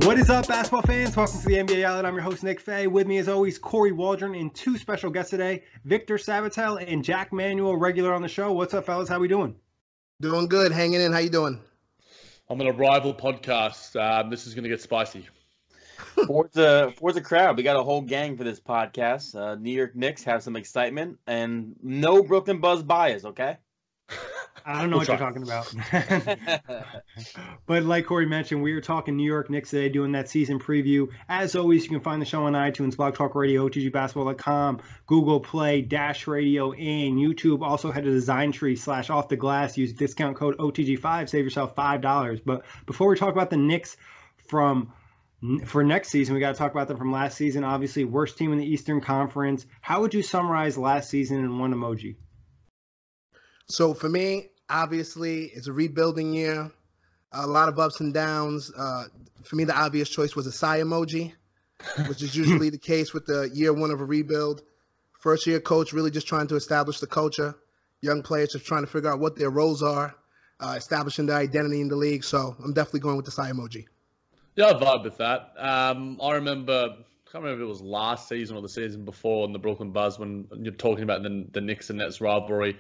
What is up, basketball fans? Welcome to the NBA Outlet. I'm your host, Nick Fay. With me, as always, Kory, Waldron, and two special guests today, Victor Sabatel and Jack Manuell, regular on the show. What's up, fellas? How we doing? Doing good. Hanging in. How you doing? I'm on a rival podcast. This is going to get spicy. Forza crowd. We got a whole gang for this podcast. New York Knicks have some excitement and no Brooklyn Buzz bias, okay? I don't know what you're talking about. But like Kory mentioned, we were talking New York Knicks today, doing that season preview. As always, you can find the show on iTunes, Blog Talk Radio, OTGBasketball.com, Google Play, Dash Radio, and YouTube. Also head to Designtree/Off the Glass. Use discount code OTG5. Save yourself $5. But before we talk about the Knicks for next season, we got to talk about them from last season. Obviously, worst team in the Eastern Conference. How would you summarize last season in one emoji? So for me, obviously, it's a rebuilding year. A lot of ups and downs. For me, the obvious choice was a sigh emoji, which is usually the case with the year one of a rebuild. First year coach really just trying to establish the culture. Young players just trying to figure out what their roles are, establishing their identity in the league. So I'm definitely going with the sigh emoji. Yeah, I vibe with that. I remember, I can't remember if it was last season or the season before in the Brooklyn Buzz when you're talking about the Knicks and Nets rivalry.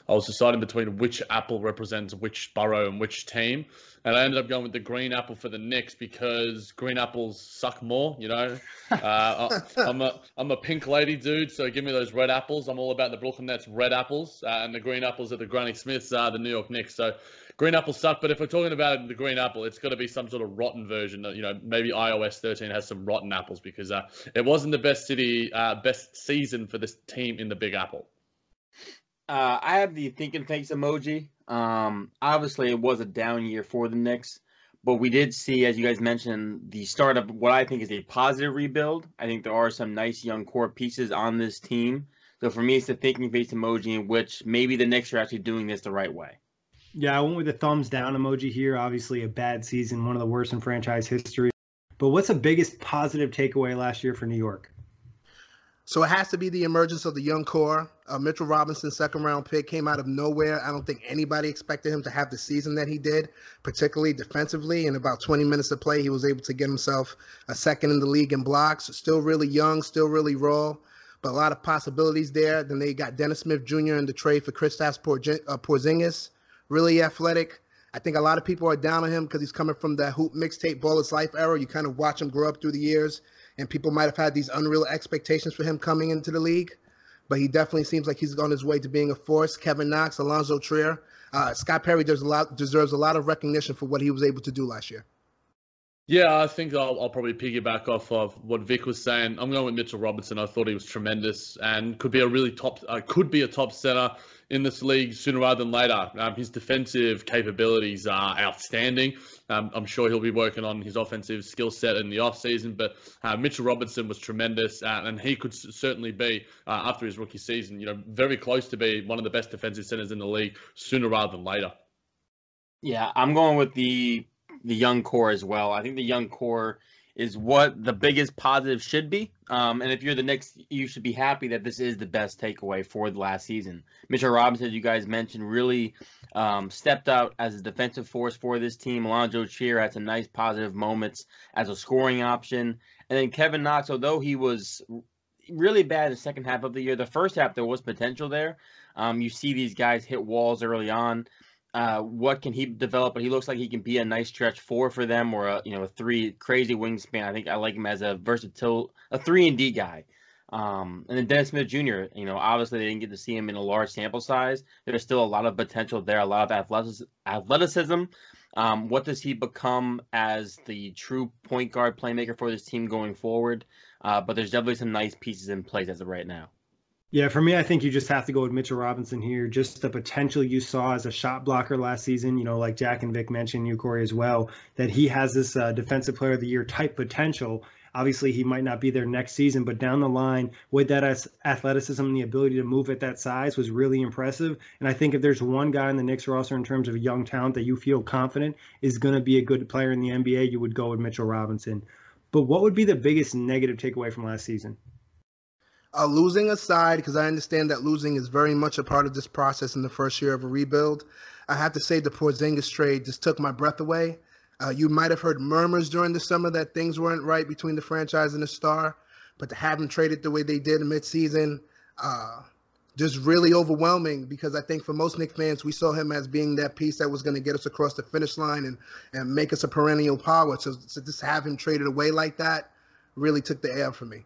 I was deciding between which apple represents which borough and which team. And I ended up going with the green apple for the Knicks because green apples suck more, you know. I'm a pink lady dude, so give me those red apples. I'm all about the Brooklyn Nets red apples, and the green apples are the Granny Smiths, the New York Knicks. So green apples suck, but if we're talking about the green apple, it's got to be some sort of rotten version. You know, maybe iOS 13 has some rotten apples because it wasn't the best season for this team in the Big Apple. I have the thinking face emoji. Obviously, it was a down year for the Knicks, but we did see, as you guys mentioned, the start of what I think is a positive rebuild. I think there are some nice young core pieces on this team. So for me, it's the thinking face emoji in which maybe the Knicks are actually doing this the right way. Yeah, I went with the thumbs down emoji here. Obviously, a bad season, one of the worst in franchise history. But what's the biggest positive takeaway last year for New York? So it has to be the emergence of the young core. Mitchell Robinson, second-round pick, came out of nowhere. I don't think anybody expected him to have the season that he did, particularly defensively. In about 20 minutes of play, he was able to get himself a second in the league in blocks. Still really young, still really raw, but a lot of possibilities there. Then they got Dennis Smith Jr. in the trade for Kristaps Porzingis. Really athletic. I think a lot of people are down on him because he's coming from the hoop mixtape Ball Is Life era. You kind of watch him grow up through the years, and people might have had these unreal expectations for him coming into the league. But he definitely seems like he's on his way to being a force. Kevin Knox, Alonzo Trier. Scott Perry deserves a lot of recognition for what he was able to do last year. Yeah, I think I'll probably piggyback off of what Vic was saying. I'm going with Mitchell Robinson. I thought he was tremendous and could be a top center in this league sooner rather than later. His defensive capabilities are outstanding. I'm sure he'll be working on his offensive skill set in the offseason, but Mitchell Robinson was tremendous, and he could certainly be, after his rookie season, you know, very close to be one of the best defensive centers in the league sooner rather than later. Yeah, I'm going with the young core as well. I think the young core is what the biggest positive should be. And if you're the Knicks, you should be happy that this is the best takeaway for the last season. Mitchell Robinson, as you guys mentioned, really stepped out as a defensive force for this team. Alonzo Trier had some nice positive moments as a scoring option. And then Kevin Knox, although he was really bad in the second half of the year, the first half there was potential there. You see these guys hit walls early on. What can he develop? But he looks like he can be a nice stretch four for them, or a three, crazy wingspan. I think I like him as a versatile, a 3-and-D guy. And then Dennis Smith Jr. Obviously they didn't get to see him in a large sample size. There's still a lot of potential there, a lot of athleticism. What does he become as the true point guard playmaker for this team going forward? But there's definitely some nice pieces in place as of right now. Yeah, for me, I think you just have to go with Mitchell Robinson here. Just the potential you saw as a shot blocker last season, like Jack and Vic mentioned, you, Kory, as well, that he has this defensive player of the year type potential. Obviously, he might not be there next season, but down the line with that athleticism and the ability to move at that size was really impressive. And I think if there's one guy in the Knicks roster in terms of young talent that you feel confident is going to be a good player in the NBA, you would go with Mitchell Robinson. But what would be the biggest negative takeaway from last season? Losing aside, because I understand that losing is very much a part of this process in the first year of a rebuild, I have to say the Porzingis trade just took my breath away. You might have heard murmurs during the summer that things weren't right between the franchise and the star, but to have him traded the way they did in midseason, just really overwhelming, because I think for most Knicks fans, we saw him as being that piece that was going to get us across the finish line and make us a perennial power. So just have him traded away like that really took the air from me.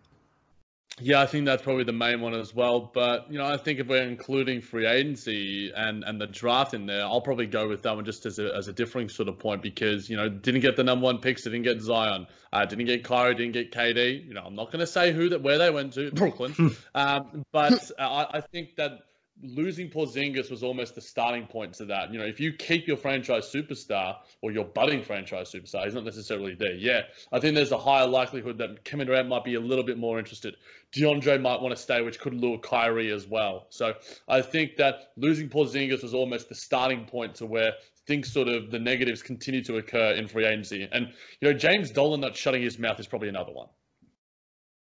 Yeah, I think that's probably the main one as well. But, I think if we're including free agency and the draft in there, I'll probably go with that one just as a differing sort of point because, didn't get the number one picks, didn't get Zion, didn't get Kory, didn't get KD. I'm not going to say where they went to, Brooklyn. But I think that losing Porzingis was almost the starting point to that. If you keep your franchise superstar or your budding franchise superstar, he's not necessarily there yet. I think there's a higher likelihood that Kevin Durant might be a little bit more interested. DeAndre might want to stay, which could lure Kyrie as well. So I think that losing Porzingis was almost the starting point to where things the negatives continue to occur in free agency. And, James Dolan not shutting his mouth is probably another one.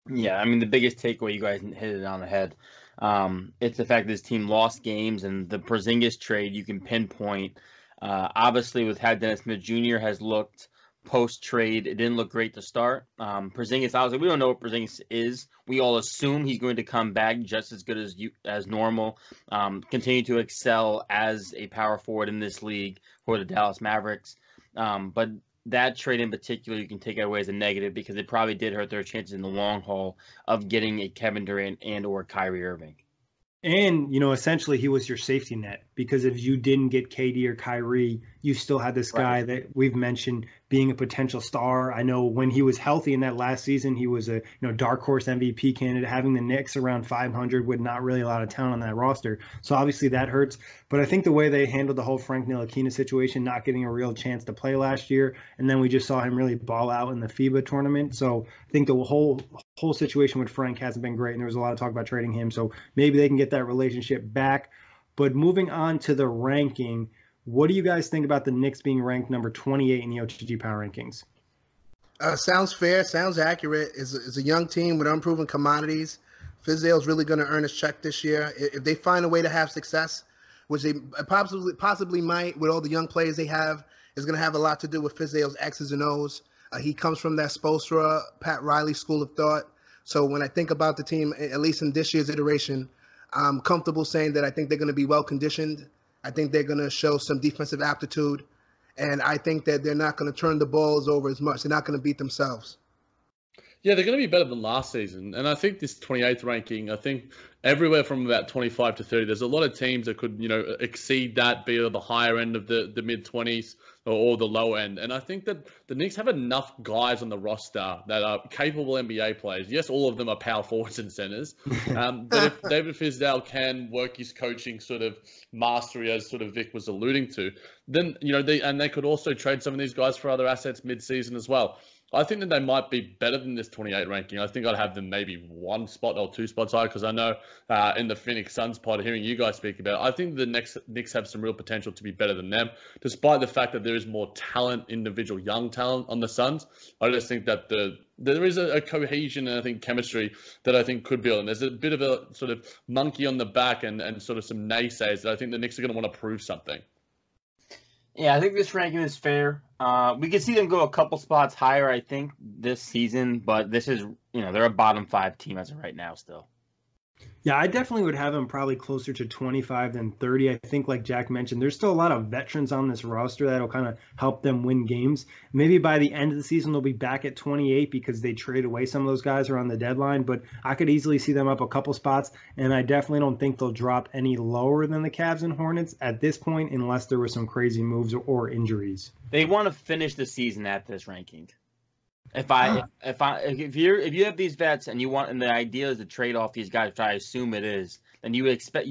Yeah, I mean, the biggest takeaway, you guys hit it on the head. It's the fact that this team lost games, and the Porzingis trade you can pinpoint. Obviously, with how Dennis Smith Jr. has looked post-trade, it didn't look great to start. Porzingis, obviously, we don't know what Porzingis is. We all assume he's going to come back just as good as normal, continue to excel as a power forward in this league for the Dallas Mavericks. But that trade in particular, you can take it away as a negative because it probably did hurt their chances in the long haul of getting a Kevin Durant and or Kyrie Irving. And, essentially he was your safety net because if you didn't get KD or Kyrie, you still had this guy that we've mentioned being a potential star. I know when he was healthy in that last season, he was a dark horse MVP candidate. Having the Knicks around 500 with not really a lot of talent on that roster. So obviously that hurts. But I think the way they handled the whole Frank Ntilikina situation, not getting a real chance to play last year, and then we just saw him really ball out in the FIBA tournament. So I think the whole situation with Frank hasn't been great, and there was a lot of talk about trading him. So maybe they can get that relationship back. But moving on to the ranking, what do you guys think about the Knicks being ranked number 28 in the OTG Power Rankings? Sounds fair. Sounds accurate. It's a young team with unproven commodities. Fizdale's really going to earn his check this year. If they find a way to have success, which they possibly might with all the young players they have, is going to have a lot to do with Fizdale's X's and O's. He comes from that Spoelstra, Pat Riley school of thought. So when I think about the team, at least in this year's iteration, I'm comfortable saying that I think they're going to be well-conditioned. I think they're going to show some defensive aptitude. And I think that they're not going to turn the balls over as much. They're not going to beat themselves. Yeah, they're going to be better than last season. And I think this 28th ranking, I think everywhere from about 25 to 30, there's a lot of teams that could, exceed that, be at the higher end of the mid-20s or the low end. And I think that the Knicks have enough guys on the roster that are capable NBA players. Yes, all of them are power forwards and centers. But if David Fizdale can work his coaching mastery, as Vic was alluding to, then, they could also trade some of these guys for other assets mid-season as well. I think that they might be better than this 28 ranking. I think I'd have them maybe one spot or two spots higher because I know in the Phoenix Suns pod, hearing you guys speak about it, I think the Knicks have some real potential to be better than them, despite the fact that there is more talent, individual young talent on the Suns. I just think that there is a cohesion and I think chemistry that I think could build. And there's a bit of a monkey on the back and some naysayers that I think the Knicks are going to want to prove something. Yeah, I think this ranking is fair. We could see them go a couple spots higher, I think, this season, but this is, they're a bottom 5 team as of right now still. Yeah, I definitely would have them probably closer to 25 than 30. I think, like Jack mentioned, there's still a lot of veterans on this roster that'll kind of help them win games. Maybe by the end of the season, they'll be back at 28 because they trade away some of those guys around the deadline. But I could easily see them up a couple spots, and I definitely don't think they'll drop any lower than the Cavs and Hornets at this point unless there were some crazy moves or injuries. They want to finish the season at this ranking. If you have these vets and the idea is to trade off these guys, which I assume it is, then you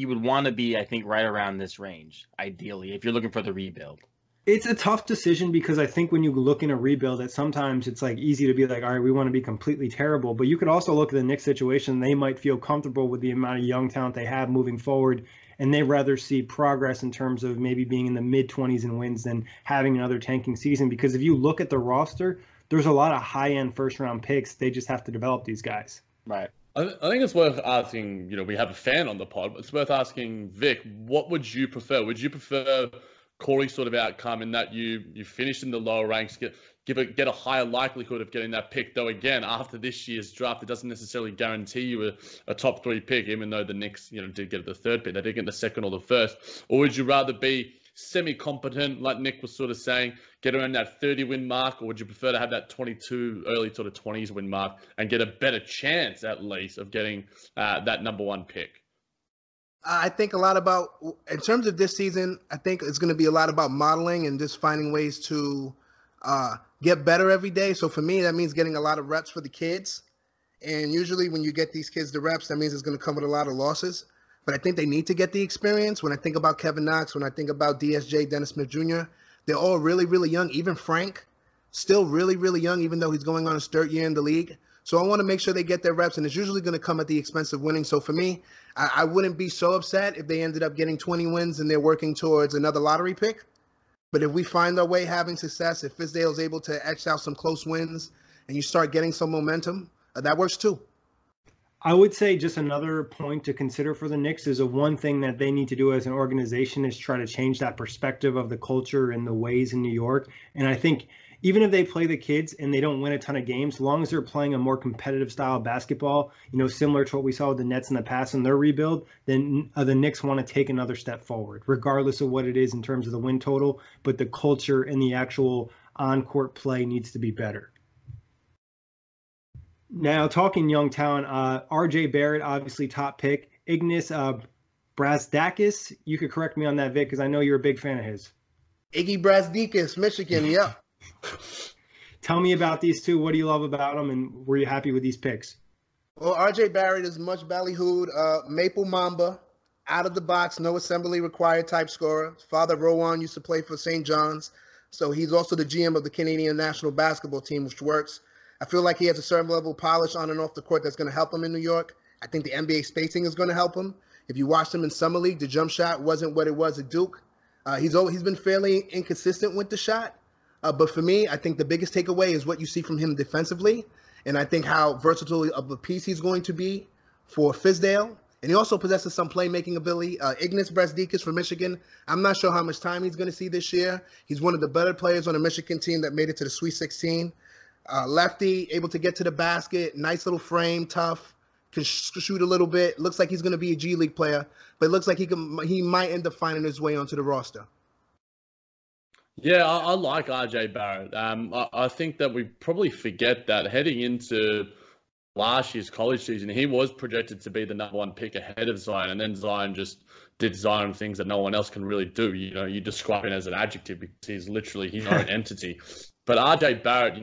would want to be, I think, right around this range, ideally, if you're looking for the rebuild. It's a tough decision because I think when you look in a rebuild that sometimes it's easy to be all right, we want to be completely terrible. But you could also look at the Knicks situation. They might feel comfortable with the amount of young talent they have moving forward, and they'd rather see progress in terms of maybe being in the mid-20s in wins than having another tanking season. Because if you look at the roster, there's a lot of high-end first-round picks. They just have to develop these guys. Right. I think it's worth asking, we have a fan on the pod, but it's worth asking, Vic, what would you prefer? Would you prefer Kory sort of outcome in that you finish in the lower ranks, get a higher likelihood of getting that pick. Though again, after this year's draft, it doesn't necessarily guarantee you a top 3 pick, even though the Knicks, did get the 3rd pick. They did get the 2nd or the 1st. Or would you rather be semi-competent, like Nick was sort of saying, get around that 30-win mark, or would you prefer to have that 22, early sort of 20s win mark and get a better chance, at least, of getting that number 1 pick? I think a lot about, in terms of this season, I think it's going to be a lot about modeling and just finding ways to get better every day. So for me, that means getting a lot of reps for the kids. And usually when you get these kids the reps, that means it's going to come with a lot of losses. But I think they need to get the experience. When I think about Kevin Knox, when I think about DSJ, Dennis Smith Jr., they're all really, really young. Even Frank, still really, really young, even though he's going on his 3rd year in the league. So I want to make sure they get their reps, and it's usually going to come at the expense of winning. So for me, I wouldn't be so upset if they ended up getting 20 wins and they're working towards another lottery pick. But if we find our way having success, if Fizdale's able to etch out some close wins and you start getting some momentum, that works too. I would say just another point to consider for the Knicks is one thing that they need to do as an organization is try to change that perspective of the culture and the ways in New York. And I think even if they play the kids and they don't win a ton of games, as long as they're playing a more competitive style of basketball, similar to what we saw with the Nets in the past in their rebuild, then the Knicks want to take another step forward, regardless of what it is in terms of the win total. But the culture and the actual on-court play needs to be better. Now, talking young talent, RJ Barrett, obviously top pick. Ignis Brazdeikis, you could correct me on that, Vic, because I know you're a big fan of his. Iggy Brazdeikis, Michigan, yep. Tell me about these two. What do you love about them, and were you happy with these picks? Well, RJ Barrett is much ballyhooed, Maple Mamba, out of the box, no assembly required type scorer. His father, Rowan, used to play for St. John's, so he's also the GM of the Canadian national basketball team, which works. I feel like he has a certain level of polish on and off the court that's going to help him in New York. I think the NBA spacing is going to help him. If you watched him in Summer League, the jump shot wasn't what it was at Duke. He's been fairly inconsistent with the shot. But for me, I think the biggest takeaway is what you see from him defensively. And I think how versatile of a piece he's going to be for Fizdale. And he also possesses some playmaking ability. Ignis Brazdeikis from Michigan. I'm not sure how much time he's going to see this year. He's one of the better players on a Michigan team that made it to the Sweet 16. Lefty, able to get to the basket, nice little frame, tough, can shoot a little bit. Looks like he's going to be a G League player, but it looks like he might end up finding his way onto the roster. Yeah, I like RJ Barrett. I think that we probably forget that heading into last year's college season, he was projected to be the number 1 pick ahead of Zion, and then Zion just did Zion things that no one else can really do. You describe him as an adjective because he's literally his own entity. But RJ Barrett,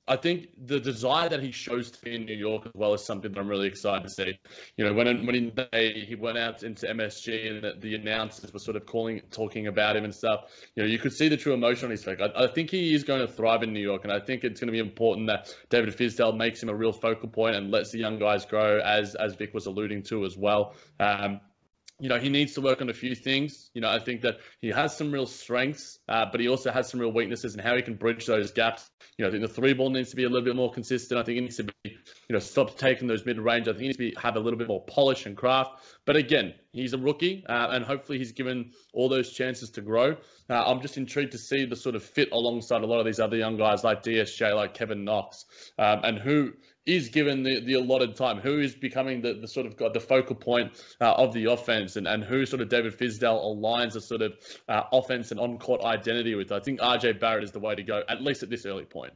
I think the desire that he shows to be in New York as well is something that I'm really excited to see. When he went out into MSG and the announcers were sort of talking about him and stuff, you could see the true emotion on his face. I think he is going to thrive in New York, and I think it's going to be important that David Fizdale makes him a real focal point and lets the young guys grow, as Vic was alluding to as well. He needs to work on a few things. I think that he has some real strengths, but he also has some real weaknesses, and how he can bridge those gaps. I think the 3-ball needs to be a little bit more consistent. I think he needs to be, stop taking those mid-range. I think he needs to have a little bit more polish and craft. But again, he's a rookie, and hopefully he's given all those chances to grow. I'm just intrigued to see the sort of fit alongside a lot of these other young guys like DSJ, like Kevin Knox, and who is given the allotted time, who is becoming the sort of the focal point of the offense, and who sort of David Fizdale aligns a sort of offense and on-court identity with. I think RJ Barrett is the way to go, at least at this early point.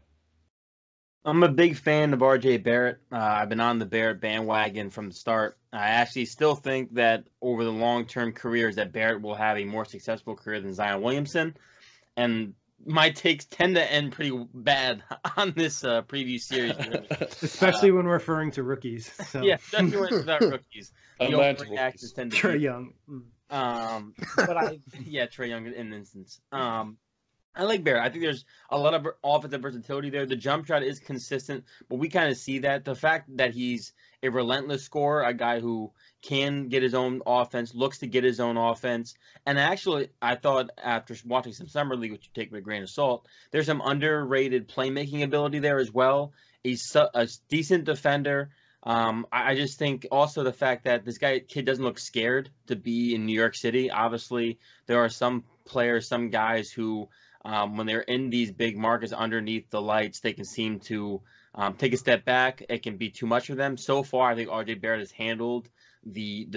I'm a big fan of RJ Barrett. I've been on the Barrett bandwagon from the start. I actually still think that over the long-term careers that Barrett will have a more successful career than Zion Williamson. And my takes tend to end pretty bad on this preview series. Especially when referring to rookies. So. Yeah, definitely without rookies. The overreactions tend to Trae Young. Trae Young in instance. I like Barrett. I think there's a lot of offensive versatility there. The jump shot is consistent, but we kind of see that. The fact that he's a relentless scorer, a guy who can get his own offense, looks to get his own offense. And actually, I thought after watching some Summer League, which you take with a grain of salt, there's some underrated playmaking ability there as well. He's a decent defender. I just think also the fact that this kid doesn't look scared to be in New York City. Obviously, there are some players, some guys who, when they're in these big markets underneath the lights, they can seem to take a step back. It can be too much for them. So far, I think RJ Barrett has handled the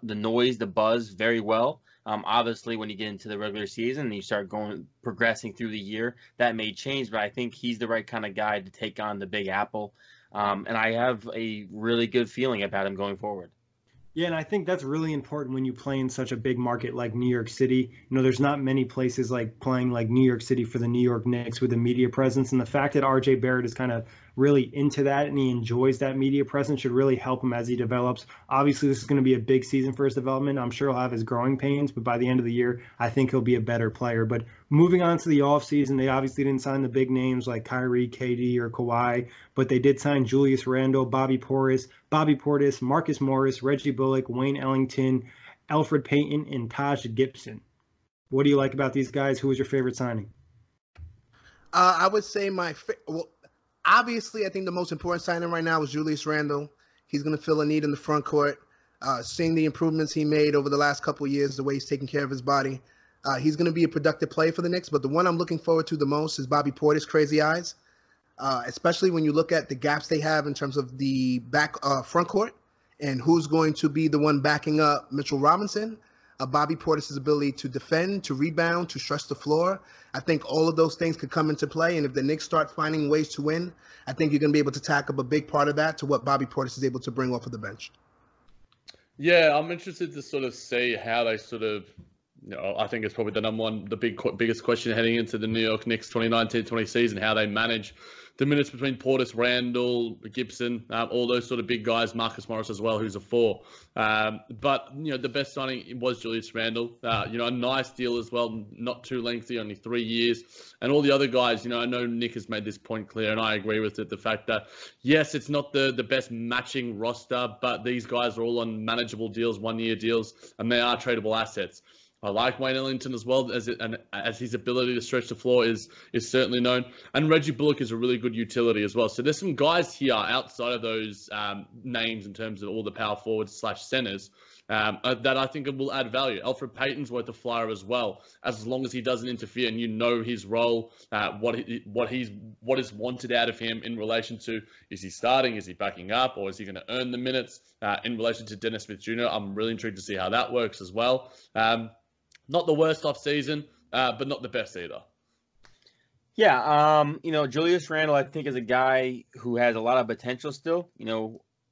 noise, the buzz very well. Obviously, when you get into the regular season and you start progressing through the year, that may change. But I think he's the right kind of guy to take on the Big Apple. And I have a really good feeling about him going forward. Yeah, and I think that's really important when you play in such a big market like New York City. You know, there's not many places like playing like New York City for the New York Knicks with a media presence. And the fact that RJ Barrett is kind of really into that and he enjoys that media presence should really help him as he develops. Obviously, this is going to be a big season for his development. I'm sure he'll have his growing pains, but by the end of the year, I think he'll be a better player. But moving on to the offseason, they obviously didn't sign the big names like Kyrie, KD, or Kawhi, but they did sign Julius Randle, Bobby Portis, Marcus Morris, Reggie Bullock, Wayne Ellington, Alfred Payton, and Taj Gibson. What do you like about these guys? Who was your favorite signing? I would say obviously, I think the most important signing right now is Julius Randle. He's going to fill a need in the front court. Seeing the improvements he made over the last couple of years, the way he's taking care of his body, he's going to be a productive player for the Knicks. But the one I'm looking forward to the most is Bobby Portis' crazy eyes, especially when you look at the gaps they have in terms of the front court and who's going to be the one backing up Mitchell Robinson. Bobby Portis' ability to defend, to rebound, to stretch the floor. I think all of those things could come into play. And if the Knicks start finding ways to win, I think you're going to be able to tack up a big part of that to what Bobby Portis is able to bring off of the bench. Yeah, I'm interested to sort of see how they sort of, I think it's probably the number one, the biggest question heading into the New York Knicks 2019-20 season, how they manage the minutes between Portis, Randle, Gibson, all those sort of big guys, Marcus Morris as well, who's a 4. But, the best signing was Julius Randle. A nice deal as well, not too lengthy, only 3 years. And all the other guys, I know Nick has made this point clear, and I agree with it, the fact that, yes, it's not the best matching roster, but these guys are all on manageable deals, 1-year deals, and they are tradable assets. I like Wayne Ellington as well, as his ability to stretch the floor is certainly known. And Reggie Bullock is a really good utility as well. So there's some guys here outside of those names in terms of all the power forwards / centers that I think will add value. Alfred Payton's worth a flyer as well, as long as he doesn't interfere and his role, what is wanted out of him in relation to, is he starting, is he backing up, or is he going to earn the minutes in relation to Dennis Smith Jr. I'm really intrigued to see how that works as well. Not the worst off season, but not the best either. Yeah, Julius Randle, I think, is a guy who has a lot of potential still.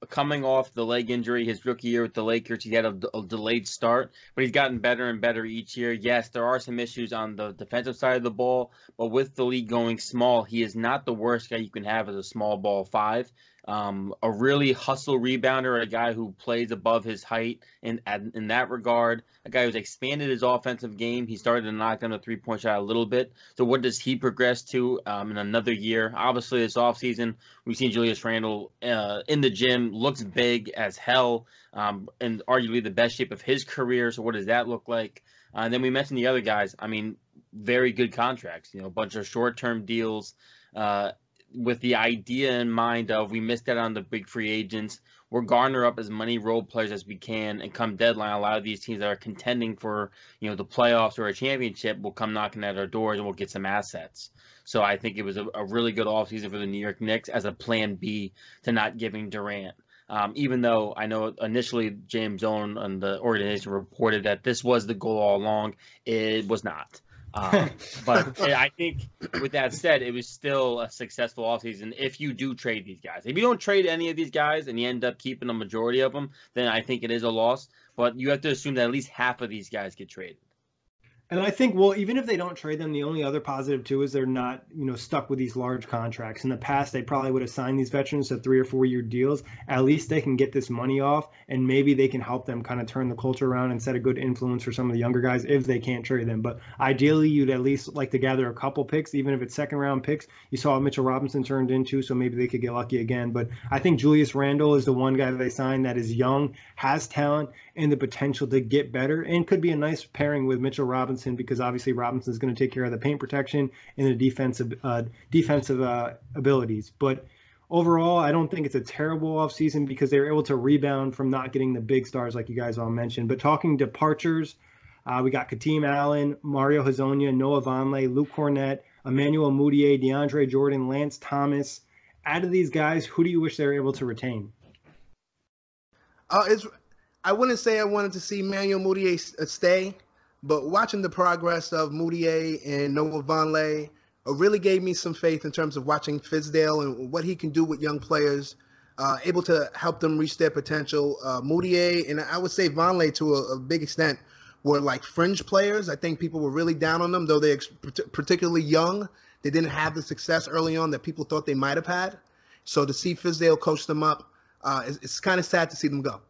Coming off the leg injury, his rookie year with the Lakers, he had a delayed start, but he's gotten better and better each year. Yes, there are some issues on the defensive side of the ball, but with the league going small, he is not the worst guy you can have as a small ball 5. A really hustle rebounder, a guy who plays above his height in that regard, a guy who's expanded his offensive game. He started to knock down the three-point shot a little bit. So what does he progress to in another year? Obviously, this offseason, we've seen Julius Randle in the gym, looks big as hell, and arguably the best shape of his career. So what does that look like? And then we mentioned the other guys. I mean, very good contracts, a bunch of short-term deals, with the idea in mind of we missed out on the big free agents. We'll garner up as many role players as we can, and come deadline, a lot of these teams that are contending for the playoffs or a championship will come knocking at our doors, and we'll get some assets. So I think it was a really good offseason for the New York Knicks as a plan B to not giving Durant. Even though I know initially James Dolan and the organization reported that this was the goal all along, it was not. But I think with that said, it was still a successful offseason if you do trade these guys. If you don't trade any of these guys and you end up keeping a majority of them, then I think it is a loss. But you have to assume that at least half of these guys get traded. And I think, well, even if they don't trade them, the only other positive too is they're not, stuck with these large contracts. In the past, they probably would have signed these veterans to 3 or 4 year deals. At least they can get this money off, and maybe they can help them kind of turn the culture around and set a good influence for some of the younger guys if they can't trade them. But ideally, you'd at least like to gather a couple picks, even if it's second round picks. You saw what Mitchell Robinson turned into, so maybe they could get lucky again. But I think Julius Randle is the one guy that they signed that is young, has talent, and the potential to get better, and could be a nice pairing with Mitchell Robinson, because obviously Robinson is going to take care of the paint protection and the defensive abilities. But overall, I don't think it's a terrible offseason because they were able to rebound from not getting the big stars like you guys all mentioned. But talking departures, we got Kateem Allen, Mario Hezonja, Noah Vonleh, Luke Cornett, Emmanuel Mudiay, DeAndre Jordan, Lance Thomas. Out of these guys, who do you wish they were able to retain? I wouldn't say I wanted to see Manuel Mudiay stay, but watching the progress of Mudiay and Noah Vonleh really gave me some faith in terms of watching Fizdale and what he can do with young players, able to help them reach their potential. Mudiay and I would say Vonleh to a big extent were like fringe players. I think people were really down on them, though they're particularly young. They didn't have the success early on that people thought they might have had. So to see Fizdale coach them up, it's kind of sad to see them go.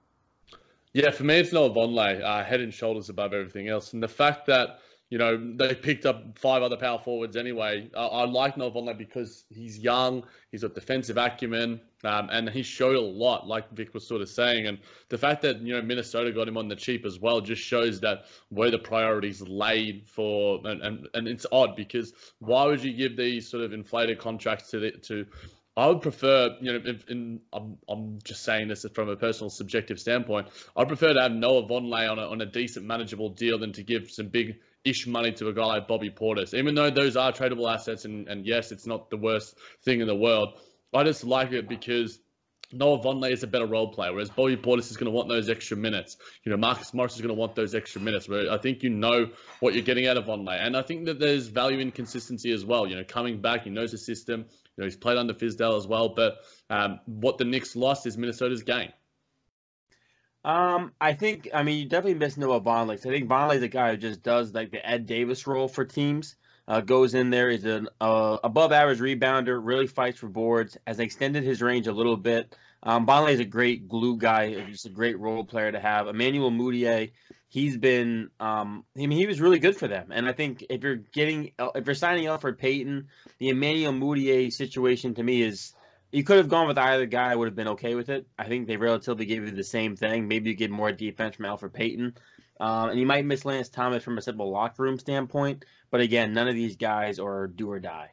Yeah, for me, it's Noah Vonleh, head and shoulders above everything else. And the fact that, they picked up 5 other power forwards anyway. I like Noah Vonleh because he's young, he's got defensive acumen, and he showed a lot, like Vic was sort of saying. And the fact that, Minnesota got him on the cheap as well just shows that where the priorities laid for, and it's odd because why would you give these sort of inflated contracts to I would prefer, I'm just saying this from a personal subjective standpoint, I'd prefer to have Noah Vonleh on a decent manageable deal than to give some big-ish money to a guy like Bobby Portis. Even though those are tradable assets, and yes, it's not the worst thing in the world, I just like it because Noah Vonleh is a better role player, whereas Bobby Portis is going to want those extra minutes. Marcus Morris is going to want those extra minutes, where I think what you're getting out of Vonleh. And I think that there's value in consistency as well. Coming back, he knows the system. He's played under Fizdale as well. But what the Knicks lost is Minnesota's gain. You definitely miss Noah Vonleh. I think Vonleh is a guy who just does like the Ed Davis role for teams. Goes in there, is an above-average rebounder, really fights for boards, has extended his range a little bit. Vonleh is a great glue guy, just a great role player to have. Emmanuel Mudiay, he's been, he was really good for them. And I think if you're signing Elfrid Payton, the Emmanuel Mudiay situation to me is, you could have gone with either guy, I would have been okay with it. I think they relatively gave you the same thing. Maybe you get more defense from Elfrid Payton. And you might miss Lance Thomas from a simple locker room standpoint. But again, none of these guys are do or die.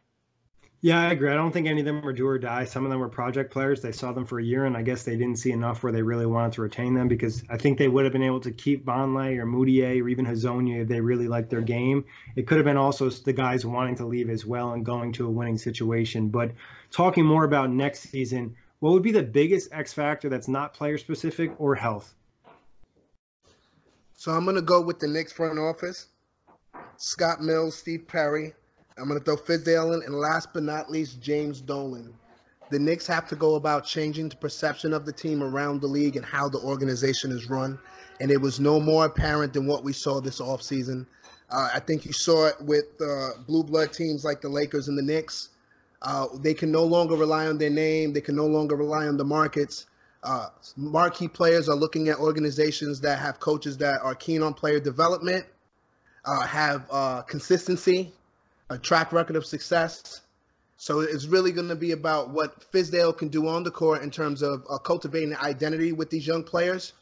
Yeah, I agree. I don't think any of them were do or die. Some of them were project players. They saw them for a year, and I guess they didn't see enough where they really wanted to retain them, because I think they would have been able to keep Vonleh or Mudiay or even Hezonja if they really liked their game. It could have been also the guys wanting to leave as well and going to a winning situation. But talking more about next season, what would be the biggest X factor that's not player specific or health? So I'm going to go with the Knicks front office. Scott Mills, Steve Perry. I'm going to throw Fizdale in. And last but not least, James Dolan. The Knicks have to go about changing the perception of the team around the league and how the organization is run. And it was no more apparent than what we saw this offseason. I think you saw it with blue blood teams like the Lakers and the Knicks. They can no longer rely on their name. They can no longer rely on the markets. Marquee players are looking at organizations that have coaches that are keen on player development, have consistency, a track record of success. So it's really going to be about what Fizdale can do on the court in terms of cultivating identity with these young players,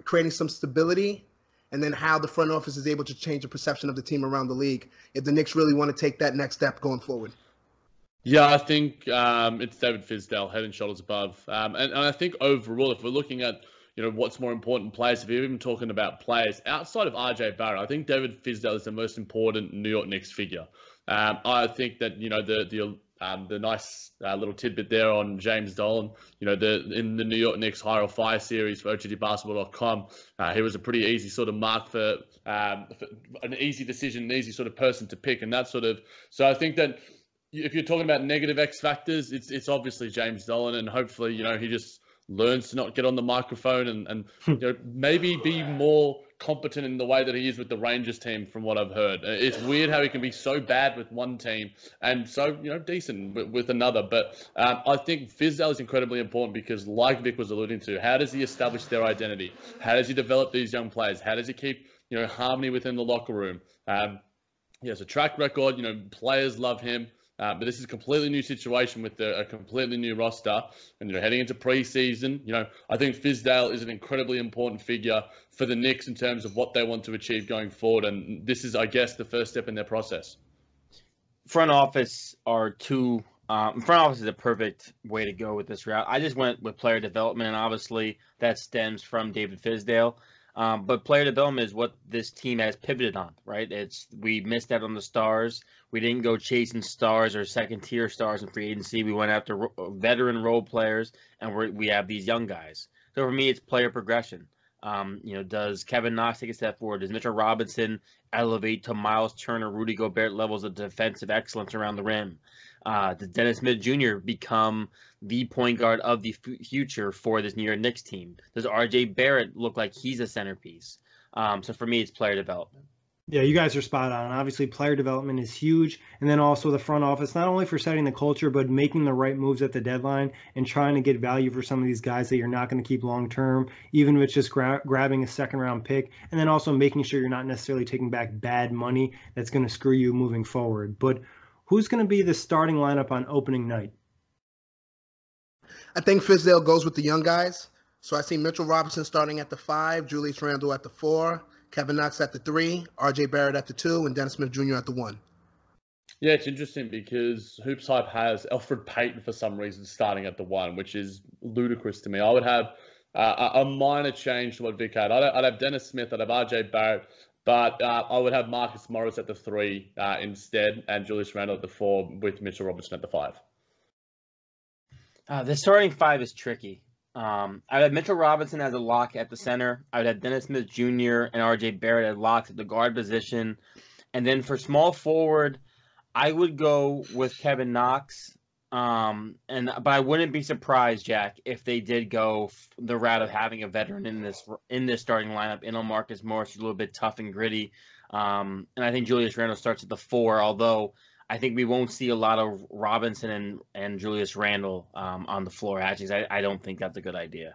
creating some stability, and then how the front office is able to change the perception of the team around the league if the Knicks really want to take that next step going forward. Yeah, I think it's David Fizdale, head and shoulders above. And I think overall, if we're looking at what's more important players, if you're even talking about players outside of RJ Barrett, I think David Fizdale is the most important New York Knicks figure. I think that the nice little tidbit there on James Dolan, in the New York Knicks Hire or Fire series for OTTBasketball.com, he was a pretty easy sort of mark for an easy decision, an easy sort of person to pick, and that sort of. So I think that if you're talking about negative X factors, it's obviously James Dolan, and hopefully he just learns to not get on the microphone and maybe be more competent in the way that he is with the Rangers team, from what I've heard. It's weird how he can be so bad with one team and so, decent with another. But I think Fizdale is incredibly important because, like Vic was alluding to, how does he establish their identity? How does he develop these young players? How does he keep, harmony within the locker room? He has a track record, players love him. But this is a completely new situation with a completely new roster, and heading into preseason. I think Fizdale is an incredibly important figure for the Knicks in terms of what they want to achieve going forward, and this is, I guess, the first step in their process. Front office are two Front office is a perfect way to go with this route. I just went with player development, and obviously that stems from David Fizdale. But player development is what this team has pivoted on, right? We missed out on the stars. We didn't go chasing stars or second-tier stars in free agency. We went after veteran role players, and we have these young guys. So for me, it's player progression. Does Kevin Knox take a step forward? Does Mitchell Robinson elevate to Miles Turner, Rudy Gobert levels of defensive excellence around the rim? Does Dennis Smith Jr. become the point guard of the future for this New York Knicks team? Does R.J. Barrett look like he's a centerpiece? So for me, it's player development. Yeah, you guys are spot on. Obviously, player development is huge. And then also the front office, not only for setting the culture, but making the right moves at the deadline and trying to get value for some of these guys that you're not going to keep long term, even if it's just grabbing a second-round pick. And then also making sure you're not necessarily taking back bad money that's going to screw you moving forward. But who's going to be the starting lineup on opening night? I think Fizdale goes with the young guys. So I see Mitchell Robinson starting at the 5, Julius Randle at the 4, Kevin Knox at the 3, R.J. Barrett at the 2, and Dennis Smith Jr. at the 1. Yeah, it's interesting because Hoops Hype has Elfrid Payton for some reason starting at the 1, which is ludicrous to me. I would have a minor change to what Vic had. I'd have Dennis Smith, I'd have R.J. Barrett, but I would have Marcus Morris at the 3 instead, and Julius Randle at the 4 with Mitchell Robinson at the 5. The starting 5 is tricky. I would have Mitchell Robinson as a lock at the center. I would have Dennis Smith Jr. and R.J. Barrett as locks at the guard position. And then for small forward, I would go with Kevin Knox. But I wouldn't be surprised, Jack, if they did go the route of having a veteran in this starting lineup. Marcus Morris is a little bit tough and gritty. And I think Julius Randle starts at the 4, although I think we won't see a lot of Robinson and Julius Randle on the floor. Actually, I don't think that's a good idea.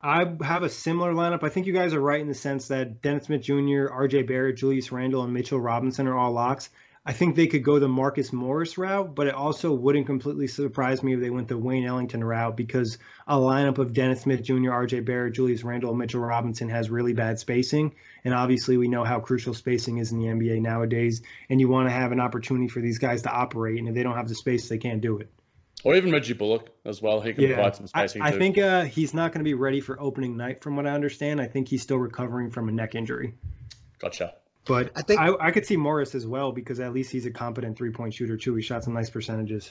I have a similar lineup. I think you guys are right in the sense that Dennis Smith Jr., R.J. Barrett, Julius Randle, and Mitchell Robinson are all locks. I think they could go the Marcus Morris route, but it also wouldn't completely surprise me if they went the Wayne Ellington route because a lineup of Dennis Smith Jr., R.J. Barrett, Julius Randle, and Mitchell Robinson has really bad spacing. And obviously we know how crucial spacing is in the NBA nowadays, and you want to have an opportunity for these guys to operate, and if they don't have the space, they can't do it. Or even Reggie Bullock as well. He can provide some spacing I too. think he's not going to be ready for opening night from what I understand. I think he's still recovering from a neck injury. Gotcha. But I could see Morris as well because at least he's a competent three-point shooter too. He shot some nice percentages.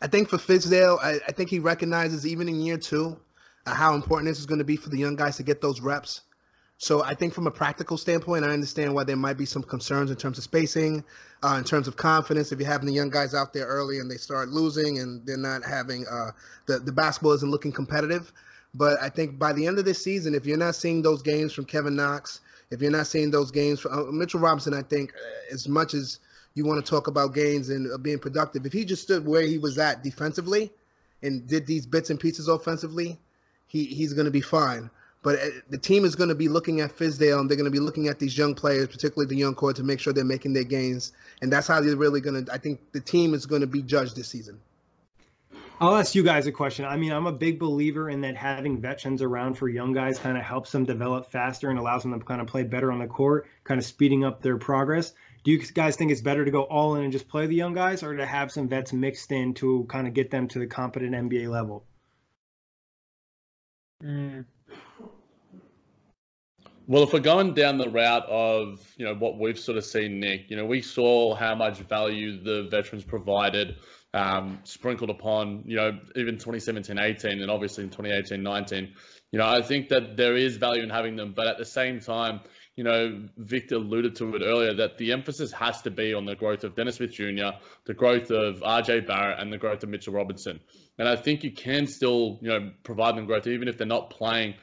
I think for Fizdale, I think he recognizes even in year 2 how important this is going to be for the young guys to get those reps. So I think from a practical standpoint, I understand why there might be some concerns in terms of spacing, in terms of confidence. If you're having the young guys out there early and they start losing and they're not having the basketball isn't looking competitive. But I think by the end of this season, if you're not seeing those games from Kevin Knox, if you're not seeing those games from Mitchell Robinson, I think as much as you want to talk about gains and being productive, if he just stood where he was at defensively and did these bits and pieces offensively, he's going to be fine. But the team is going to be looking at Fizdale, and they're going to be looking at these young players, particularly the young core, to make sure they're making their gains. And that's how they're really going to – I think the team is going to be judged this season. I'll ask you guys a question. I mean, I'm a big believer in that having veterans around for young guys kind of helps them develop faster and allows them to kind of play better on the court, kind of speeding up their progress. Do you guys think it's better to go all in and just play the young guys or to have some vets mixed in to kind of get them to the competent NBA level? Well, if we're going down the route of, what we've sort of seen, Nick, we saw how much value the veterans provided, sprinkled upon, even 2017-18 and obviously in 2018-19. I think that there is value in having them, but at the same time, Victor alluded to it earlier that the emphasis has to be on the growth of Dennis Smith Jr., the growth of R.J. Barrett, and the growth of Mitchell Robinson. And I think you can still, provide them growth even if they're not playing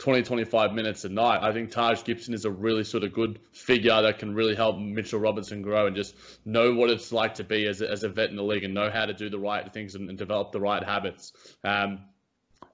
20-25 minutes a night. I think Taj Gibson is a really sort of good figure that can really help Mitchell Robinson grow and just know what it's like to be as a vet in the league and know how to do the right things and develop the right habits. And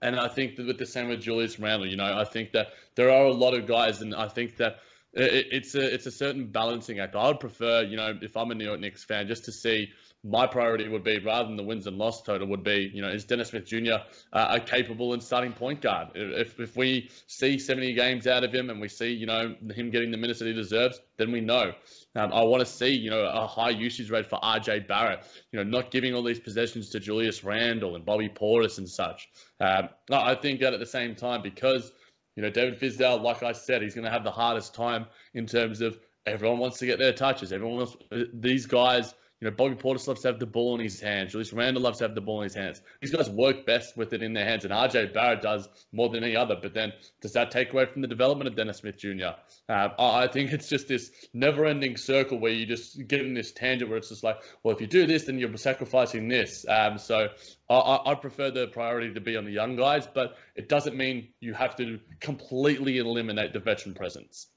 I think that with the same with Julius Randle, I think that there are a lot of guys, and I think that it's a certain balancing act. I would prefer, if I'm a New York Knicks fan, just to see my priority would be, rather than the wins and loss total, would be, is Dennis Smith Jr. A capable and starting point guard? If we see 70 games out of him and we see, him getting the minutes that he deserves, then we know. I want to see, a high usage rate for RJ Barrett, not giving all these possessions to Julius Randle and Bobby Portis and such. I think that at the same time, because David Fizdale, like I said, he's going to have the hardest time in terms of everyone wants to get their touches. Everyone wants, these guys, Bobby Portis loves to have the ball in his hands. Julius Randle loves to have the ball in his hands. These guys work best with it in their hands, and RJ Barrett does more than any other. But then, does that take away from the development of Dennis Smith Jr.? I think it's just this never-ending circle where you just get in this tangent where it's just like, well, if you do this, then you're sacrificing this. So I prefer the priority to be on the young guys, but it doesn't mean you have to completely eliminate the veteran presence.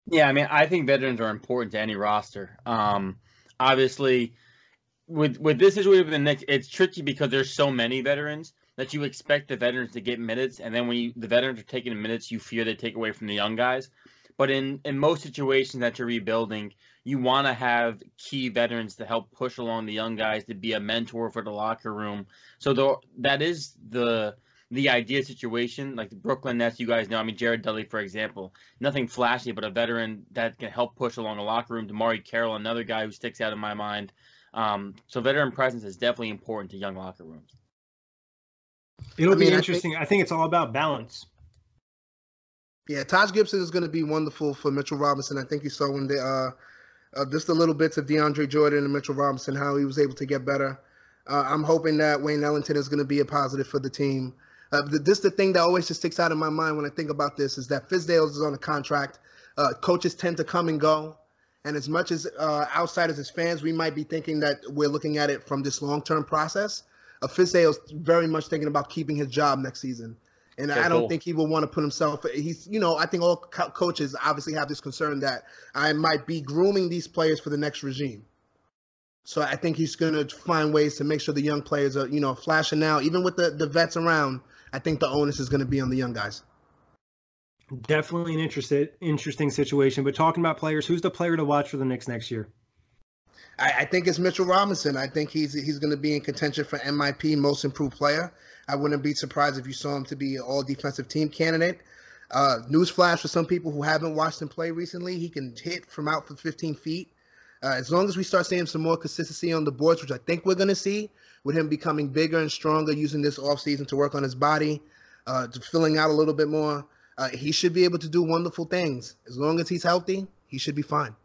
Yeah, I mean, I think veterans are important to any roster. Obviously, with this situation with the Knicks, it's tricky because there's so many veterans that you expect the veterans to get minutes, and then when the veterans are taking minutes, you fear they take away from the young guys. But in most situations that you're rebuilding, you want to have key veterans to help push along the young guys, to be a mentor for the locker room. So that is the ideal situation. Like the Brooklyn Nets, you guys know. I mean, Jared Dudley, for example, nothing flashy, but a veteran that can help push along the locker room. Damari Carroll, another guy who sticks out in my mind. So veteran presence is definitely important to young locker rooms. It'll be interesting. I think it's all about balance. Yeah, Taj Gibson is going to be wonderful for Mitchell Robinson. I think you saw when they just the little bits of DeAndre Jordan and Mitchell Robinson, how he was able to get better. I'm hoping that Wayne Ellington is going to be a positive for the team. The thing that always just sticks out in my mind when I think about this is that Fizdale is on a contract. Coaches tend to come and go. And as much as outsiders as fans, we might be thinking that we're looking at it from this long-term process. Fizdale is very much thinking about keeping his job next season. And I don't think he will want to put himself – I think all coaches obviously have this concern that I might be grooming these players for the next regime. So I think he's going to find ways to make sure the young players are, flashing out. Even with the vets around, I think the onus is going to be on the young guys. Definitely an interesting situation. But talking about players, who's the player to watch for the Knicks next year? I think it's Mitchell Robinson. I think he's going to be in contention for MIP, Most Improved Player. I wouldn't be surprised if you saw him to be an all-defensive team candidate. Newsflash for some people who haven't watched him play recently, he can hit from out for 15 feet. As long as we start seeing some more consistency on the boards, which I think we're going to see, with him becoming bigger and stronger, using this offseason to work on his body, to filling out a little bit more, he should be able to do wonderful things. As long as he's healthy, he should be fine.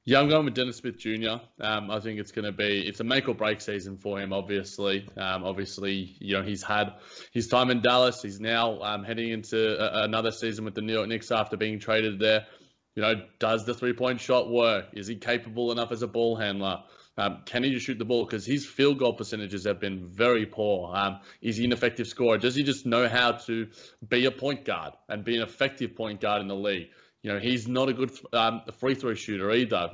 Yeah, I'm going with Dennis Smith Jr. I think it's a make or break season for him, obviously. He's had his time in Dallas. He's now heading into another season with the New York Knicks after being traded there. Does the three-point shot work? Is he capable enough as a ball handler? Can he just shoot the ball? Because his field goal percentages have been very poor. Is he an effective scorer? Does he just know how to be a point guard and be an effective point guard in the league? He's not a good free throw shooter either.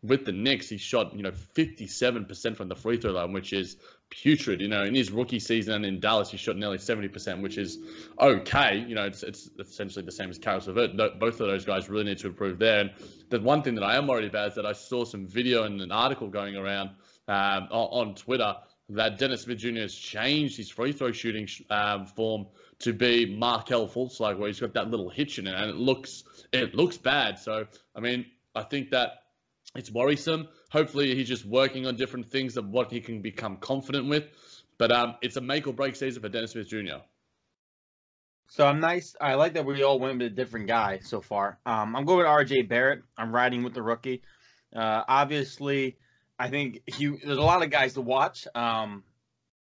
With the Knicks, he shot, 57% from the free throw line, which is putrid. In his rookie season and in Dallas, he shot nearly 70%, which is okay. It's essentially the same as Karis LeVert. Both of those guys really need to improve there. And the one thing that I am worried about is that I saw some video and an article going around on Twitter that Dennis Smith Jr. has changed his free throw shooting form to be Markelle Fultz, where he's got that little hitch in it, and it looks bad. So, I think that it's worrisome. Hopefully, he's just working on different things of what he can become confident with. But it's a make or break season for Dennis Smith Jr. So I like that we all went with a different guy so far. I'm going with RJ Barrett. I'm riding with the rookie. Obviously, I think there's a lot of guys to watch.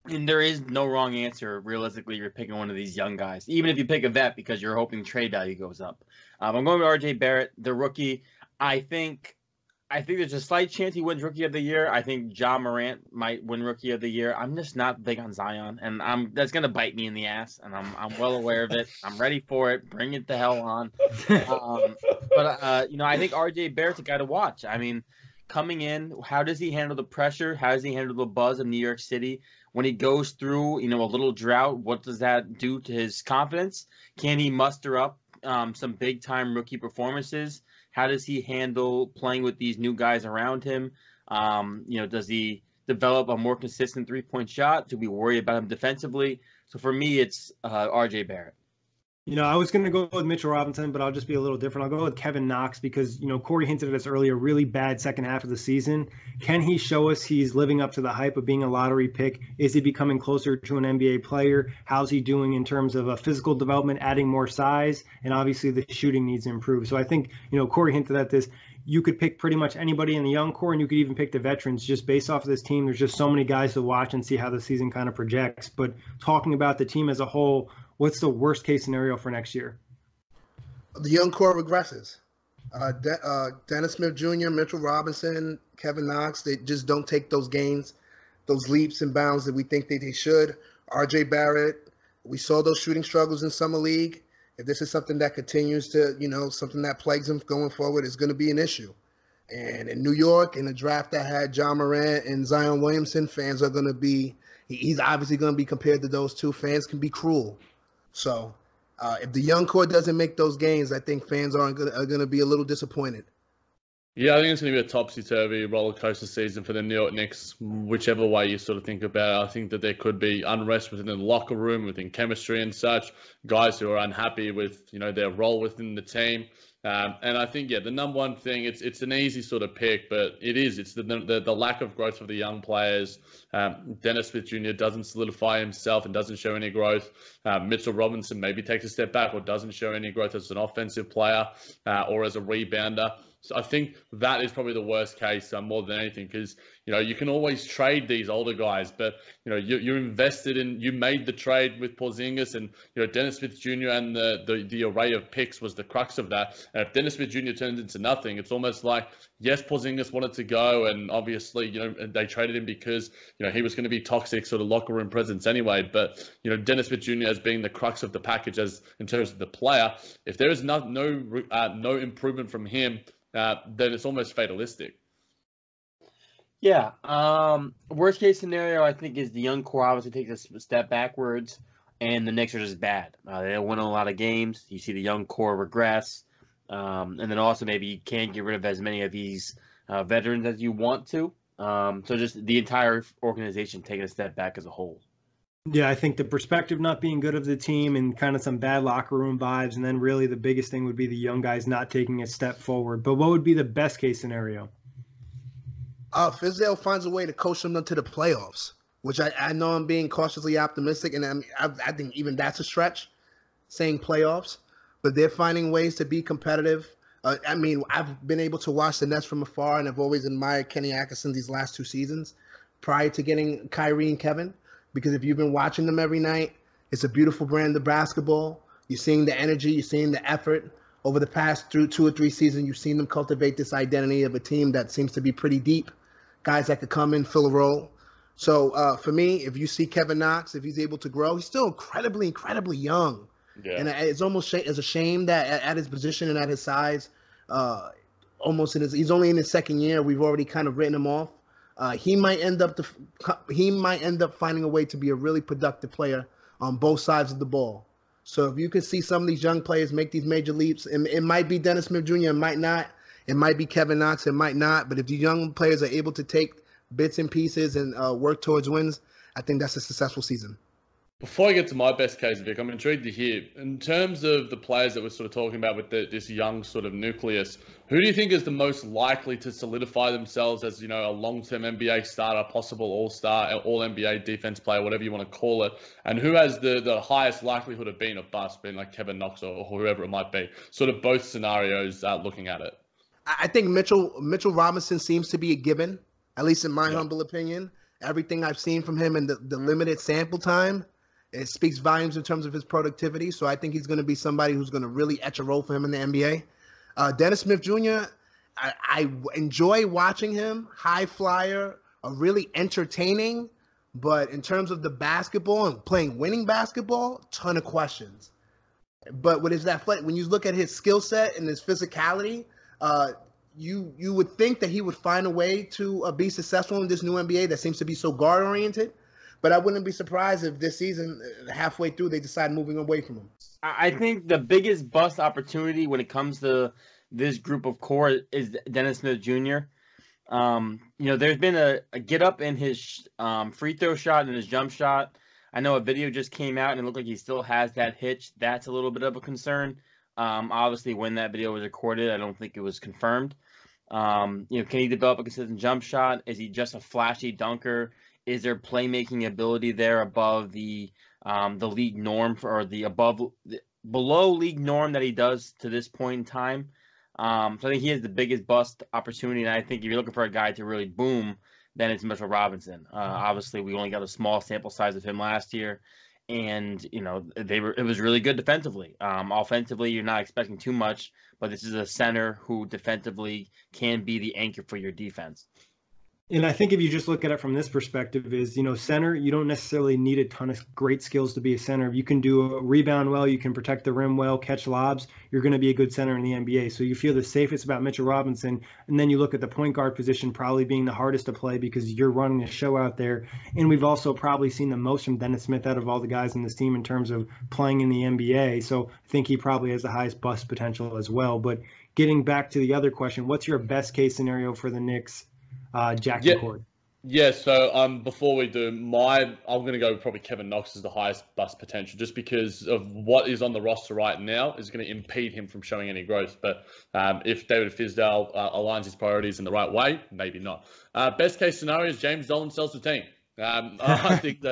And there is no wrong answer. Realistically, you're picking one of these young guys, even if you pick a vet because you're hoping trade value goes up. I'm going with RJ Barrett, the rookie. I think there's a slight chance he wins Rookie of the Year. I think Ja Morant might win Rookie of the Year. I'm just not big on Zion, and that's gonna bite me in the ass, and I'm well aware of it. I'm ready for it. Bring it the hell on. I think RJ Barrett's a guy to watch. Coming in, how does he handle the pressure? How does he handle the buzz of New York City? When he goes through, a little drought, what does that do to his confidence? Can he muster up, some big time rookie performances. How does he handle playing with these new guys around him? Does he develop a more consistent 3-point shot? Do we worry about him defensively? So for me, it's RJ Barrett. I was going to go with Mitchell Robinson, but I'll just be a little different. I'll go with Kevin Knox because, Kory hinted at us earlier, really bad second half of the season. Can he show us he's living up to the hype of being a lottery pick? Is he becoming closer to an NBA player? How's he doing in terms of physical development, adding more size? And obviously the shooting needs to improve. So I think, Kory hinted at this. You could pick pretty much anybody in the young core, and you could even pick the veterans just based off of this team. There's just so many guys to watch and see how the season kind of projects. But talking about the team as a whole, what's the worst case scenario for next year? The young core regresses. Dennis Smith Jr., Mitchell Robinson, Kevin Knox, they just don't take those gains, those leaps and bounds that we think that they should. RJ Barrett, we saw those shooting struggles in Summer League. If this is something that continues to, something that plagues him going forward, it's going to be an issue. And in New York, in a draft that had John Morant and Zion Williamson, fans are going to be, he's obviously going to be compared to those two. Fans can be cruel. So if the young core doesn't make those gains, I think fans are going to be a little disappointed. Yeah, I think it's going to be a topsy-turvy roller coaster season for the New York Knicks, whichever way you sort of think about it. I think that there could be unrest within the locker room, within chemistry and such, guys who are unhappy with, their role within the team. And I think, the number one thing, it's an easy sort of pick, but it's the lack of growth of the young players. Dennis Smith Jr. doesn't solidify himself and doesn't show any growth. Mitchell Robinson maybe takes a step back or doesn't show any growth as an offensive player or as a rebounder. So I think that is probably the worst case more than anything because, you can always trade these older guys, but, you're invested in, you made the trade with Porzingis and, Dennis Smith Jr. and the array of picks was the crux of that. And if Dennis Smith Jr. turns into nothing, it's almost like, yes, Porzingis wanted to go and obviously, they traded him because, he was going to be toxic sort of locker room presence anyway. But, Dennis Smith Jr. as being the crux of the package as in terms of the player, if there is no improvement from him, then it's almost fatalistic. Yeah. Worst case scenario, I think, is the young core obviously takes a step backwards, and the Knicks are just bad. They don't win a lot of games. You see the young core regress, and then also maybe you can't get rid of as many of these veterans as you want to. So just the entire organization taking a step back as a whole. Yeah, I think the perspective not being good of the team and kind of some bad locker room vibes, and then really the biggest thing would be the young guys not taking a step forward. But what would be the best case scenario? Fizdale finds a way to coach them to the playoffs, which I know I'm being cautiously optimistic, and I think even that's a stretch, saying playoffs. But they're finding ways to be competitive. I've been able to watch the Nets from afar, and I've always admired Kenny Atkinson these last 2 seasons prior to getting Kyrie and Kevin. Because if you've been watching them every night, it's a beautiful brand of basketball. You're seeing the energy, you're seeing the effort. Over the past 2 or 3 seasons, you've seen them cultivate this identity of a team that seems to be pretty deep. Guys that could come in, fill a role. So for me, if you see Kevin Knox, if he's able to grow, he's still incredibly young. Yeah. And it's almost a shame that at his position and at his size, he's only in his second year. We've already kind of written him off. He might end up finding a way to be a really productive player on both sides of the ball. So if you can see some of these young players make these major leaps, and it might be Dennis Smith Jr., it might not. It might be Kevin Knox, it might not. But if these young players are able to take bits and pieces and work towards wins, I think that's a successful season. Before I get to my best case, Vic, I'm intrigued to hear, in terms of the players that we're sort of talking about with this young sort of nucleus, who do you think is the most likely to solidify themselves as, a long-term NBA starter, possible all-star, all-NBA defense player, whatever you want to call it, and who has the highest likelihood of being a bust, being like Kevin Knox or whoever it might be? Sort of both scenarios looking at it. I think Mitchell Robinson seems to be a given, at least in my humble opinion. Everything I've seen from him in the limited sample time, it speaks volumes in terms of his productivity. So I think he's going to be somebody who's going to really etch a role for him in the NBA. Dennis Smith Jr., I enjoy watching him. High flyer, really entertaining. But in terms of the basketball and playing winning basketball, ton of questions. But with his athletic, when you look at his skill set and his physicality, you would think that he would find a way to be successful in this new NBA that seems to be so guard-oriented. But I wouldn't be surprised if this season, halfway through, they decide moving away from him. I think the biggest bust opportunity when it comes to this group of core is Dennis Smith Jr. There's been a get up in his free throw shot and his jump shot. I know a video just came out and it looked like he still has that hitch. That's a little bit of a concern. Obviously, when that video was recorded, I don't think it was confirmed. Can he develop a consistent jump shot? Is he just a flashy dunker? Is there playmaking ability there above the league norm or below league norm that he does to this point in time? So I think he has the biggest bust opportunity, and I think if you're looking for a guy to really boom, then it's Mitchell Robinson. Obviously, we only got a small sample size of him last year, and it was really good defensively. Offensively, you're not expecting too much, but this is a center who defensively can be the anchor for your defense. And I think if you just look at it from this perspective is, center, you don't necessarily need a ton of great skills to be a center. If you can do a rebound well, you can protect the rim well, catch lobs, you're going to be a good center in the NBA. So you feel the safest about Mitchell Robinson. And then you look at the point guard position probably being the hardest to play because you're running a show out there. And we've also probably seen the most from Dennis Smith out of all the guys in this team in terms of playing in the NBA. So I think he probably has the highest bust potential as well. But getting back to the other question, what's your best case scenario for the Knicks? Jack and Kory. Yeah, so before we do, I'm going to go probably Kevin Knox as the highest bust potential just because of what is on the roster right now is going to impede him from showing any growth. But if David Fizdale aligns his priorities in the right way, maybe not. Best case scenario is James Dolan sells the team. I think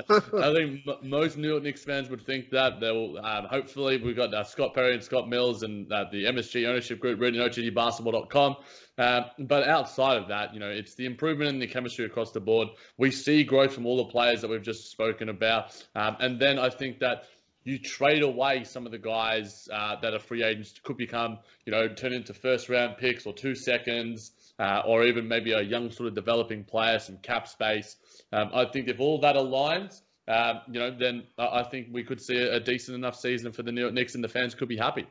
most New York Knicks fans would think that they will. Hopefully, we've got Scott Perry and Scott Mills and the MSG ownership group reading OTGbasketball.com. But outside of that, it's the improvement in the chemistry across the board. We see growth from all the players that we've just spoken about, and then I think that you trade away some of the guys that are free agents could become, turn into first round picks or 2 seconds. Or even maybe a young sort of developing player, some cap space. I think if all that aligns, then I think we could see a decent enough season for the New York Knicks and the fans could be happy.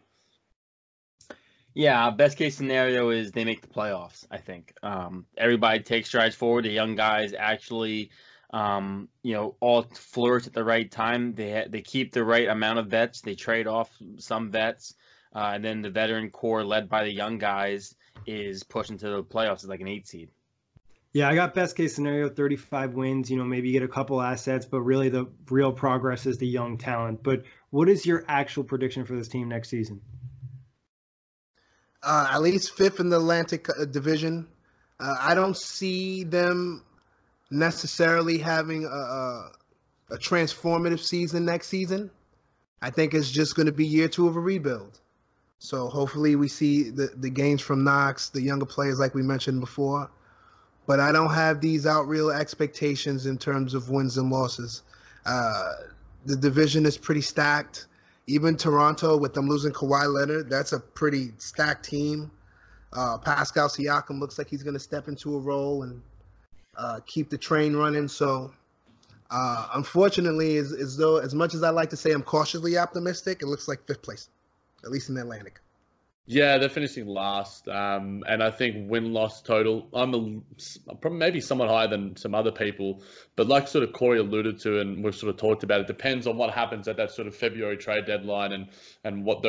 Yeah, best case scenario is they make the playoffs, I think. Everybody takes strides forward. The young guys actually, all flourish at the right time. They keep the right amount of vets. They trade off some vets. And then the veteran core led by the young guys is pushing to the playoffs as like an 8 seed. Yeah, I got best case scenario, 35 wins, maybe you get a couple assets, but really the real progress is the young talent. But what is your actual prediction for this team next season? At least fifth in the Atlantic Division. I don't see them necessarily having a transformative season next season. I think it's just going to be year 2 of a rebuild. So hopefully we see the gains from Knox, the younger players like we mentioned before. But I don't have these out real expectations in terms of wins and losses. The division is pretty stacked. Even Toronto, with them losing Kawhi Leonard, that's a pretty stacked team. Pascal Siakam looks like he's going to step into a role and keep the train running. So unfortunately, as much as I like to say I'm cautiously optimistic, it looks like 5th place. At least in the Atlantic. Yeah, they're finishing last, and I think win-loss total, I'm probably maybe somewhat higher than some other people, but like sort of Kory alluded to, and we've sort of talked about, it depends on what happens at that sort of February trade deadline and what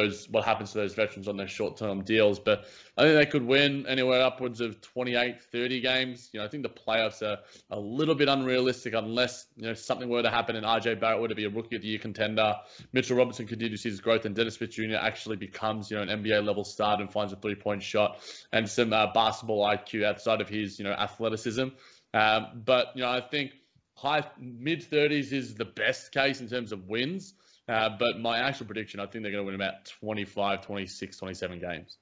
happens to those veterans on their short-term deals. But I think they could win anywhere upwards of 28, 30 games. I think the playoffs are a little bit unrealistic unless something were to happen and RJ Barrett were to be a Rookie of the Year contender, Mitchell Robinson continues his growth, and Dennis Smith Jr. actually becomes an NBA level start and finds a 3-point shot and some basketball IQ outside of his athleticism. But I think mid-30s is the best case in terms of wins. But my actual prediction, I think they're going to win about 25, 26, 27 games.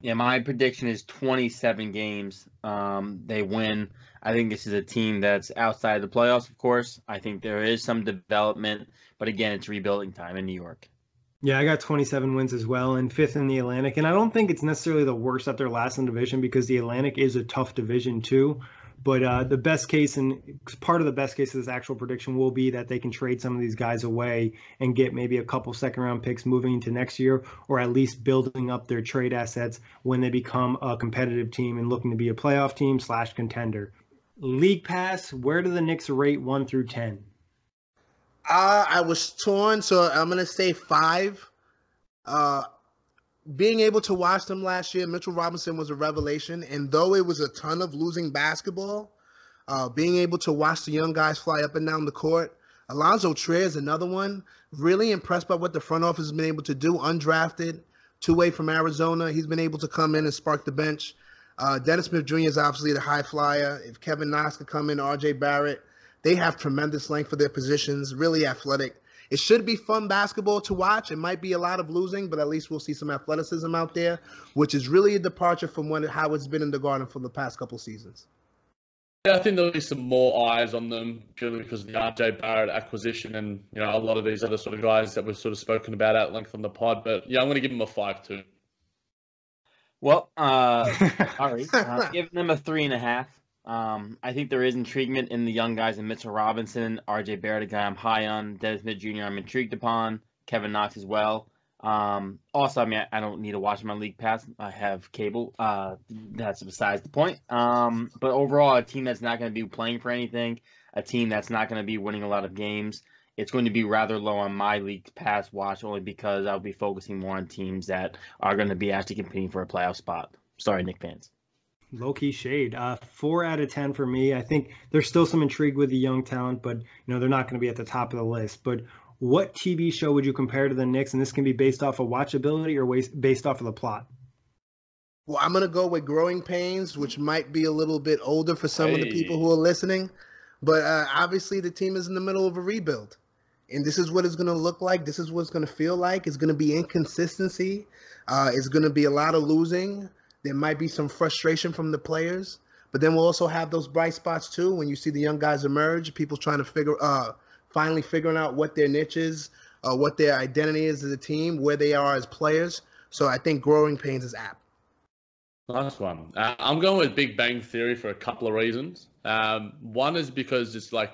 Yeah, my prediction is 27 games. They win. I think this is a team that's outside the playoffs, of course. I think there is some development, but again, it's rebuilding time in New York. Yeah, I got 27 wins as well and 5th in the Atlantic. And I don't think it's necessarily the worst that they're last in the division because the Atlantic is a tough division too. But the best case and part of the best case of this actual prediction will be that they can trade some of these guys away and get maybe a couple second-round picks moving into next year, or at least building up their trade assets when they become a competitive team and looking to be a playoff team / contender. League Pass, where do the Knicks rate 1 through 10? I was torn, so I'm gonna say 5. Being able to watch them last year, Mitchell Robinson was a revelation, and though it was a ton of losing basketball, being able to watch the young guys fly up and down the court. Alonzo Trier is another one. Really impressed by what the front office has been able to do. Undrafted, two-way from Arizona. He's been able to come in and spark the bench. Dennis Smith Jr. is obviously the high flyer. If Kevin Knox could come in, R.J. Barrett, they have tremendous length for their positions, really athletic. It should be fun basketball to watch. It might be a lot of losing, but at least we'll see some athleticism out there, which is really a departure from how it's been in the Garden for the past couple seasons. Yeah, I think there'll be some more eyes on them purely because of the RJ Barrett acquisition and a lot of these other sort of guys that we've sort of spoken about at length on the pod. But yeah, I'm going to give them a 5 too. Well, sorry, giving them a 3.5. I think there is intriguement in the young guys in Mitchell Robinson, RJ Barrett, a guy I'm high on, Dennis Smith Jr. I'm intrigued upon, Kevin Knox as well. Also, I mean, I don't need to watch my league pass. I have cable. That's besides the point. But overall, a team that's not going to be playing for anything, a team that's not going to be winning a lot of games, it's going to be rather low on my league pass watch only because I'll be focusing more on teams that are going to be actually competing for a playoff spot. Sorry, Knicks fans. Low-key shade. 4 out of 10 for me. I think there's still some intrigue with the young talent, but they're not going to be at the top of the list. But what TV show would you compare to the Knicks? And this can be based off of watchability or based off of the plot. Well, I'm going to go with Growing Pains, which might be a little bit older for some of the people who are listening. But obviously the team is in the middle of a rebuild. And this is what it's going to look like. This is what it's going to feel like. It's going to be inconsistency. It's going to be a lot of losing. There might be some frustration from the players. But then we'll also have those bright spots, too, when you see the young guys emerge, people trying to finally figuring out what their niche is, what their identity is as a team, where they are as players. So I think Growing Pains is apt. Nice one. I'm going with Big Bang Theory for a couple of reasons. One is because it's like